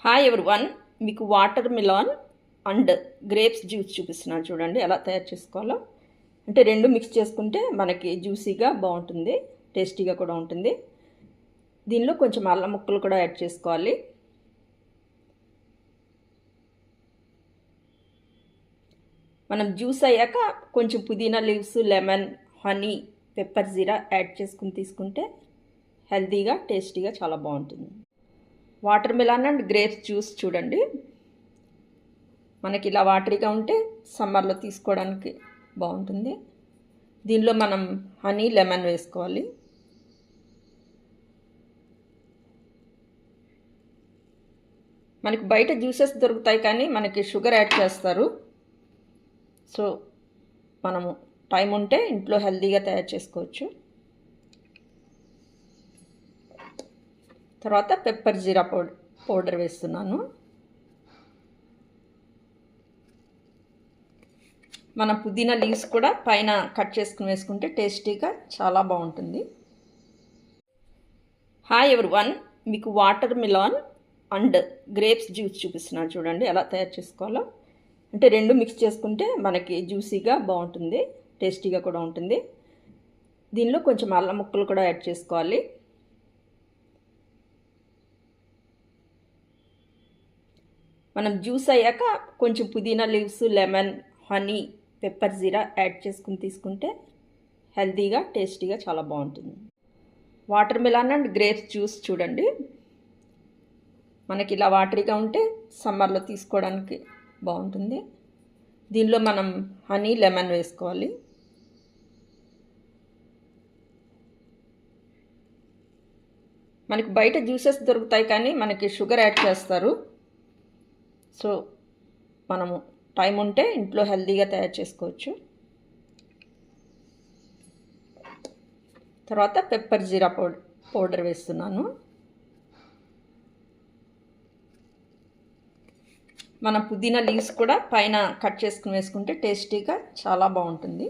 Hi everyone, మీకు watermelon and grapes juice చూపిస్తున్నాను. చూడండి ఎలా తయారు చేసుకోవాలో. అంటే రెండు మిక్స్ చేసుకుంటే మనకి జ్యూసీగా బాగుంటుంది, టేస్టీగా కూడా ఉంటుంది. దీనిలో కొంచెం అల్లం ముక్కలు కూడా యాడ్ చేసుకోవాలి. మనం జ్యూస్ అయ్యాక కొంచెం పుదీనా లీవ్స్, లెమన్, హనీ, పెప్పర్ జీరా యాడ్ చేసుకుని తీసుకుంటే హెల్తీగా, టేస్టీగా చాలా బాగుంటుంది. Watermelon and grapes juice చూడండి, మనకి ఇలా వాటరీగా ఉంటే సమ్మర్లో తీసుకోవడానికి బాగుంటుంది. దీనిలో మనం హనీ, లెమన్ వేసుకోవాలి. మనకి బయట జ్యూసెస్ దొరుకుతాయి కానీ మనకి షుగర్ యాడ్ చేస్తారు. సో మనము టైం ఉంటే ఇంట్లో హెల్తీగా తయారు చేసుకోవచ్చు. తర్వాత పెప్పర్ జీరా పౌడర్ వేస్తున్నాను. మనం పుదీనా లీవ్స్ కూడా పైన కట్ చేసుకుని వేసుకుంటే టేస్టీగా చాలా బాగుంటుంది. హాయ్ ఎవ్రీవన్, మీకు watermelon and grapes juice చూపిస్తున్నాను. చూడండి ఎలా తయారు చేసుకోవాలో. అంటే రెండు మిక్స్ చేసుకుంటే మనకి జ్యూసీగా బాగుంటుంది, టేస్టీగా కూడా ఉంటుంది. దీనిలో కొంచెం అల్లం ముక్కలు కూడా యాడ్ చేసుకోవాలి. మనం జ్యూస్ అయ్యాక కొంచెం పుదీనా లీవ్స్, లెమన్, హనీ, పెప్పర్ జీరా యాడ్ చేసుకుని తీసుకుంటే హెల్తీగా, టేస్టీగా చాలా బాగుంటుంది. Watermelon and grapes juice చూడండి, మనకి ఇలా వాటరీగా ఉంటే సమ్మర్లో తీసుకోవడానికి బాగుంటుంది. దీనిలో మనం హనీ, లెమన్ వేసుకోవాలి. మనకి బయట జ్యూసెస్ దొరుకుతాయి కానీ మనకి షుగర్ యాడ్ చేస్తారు. సో మనము టైం ఉంటే ఇంట్లో హెల్తీగా తయారు చేసుకోవచ్చు. తర్వాత పెప్పర్ జీరా పౌడర్ వేస్తున్నాను. మనం పుదీనా లీవ్స్ కూడా పైన కట్ చేసుకుని వేసుకుంటే టేస్టీగా చాలా బాగుంటుంది.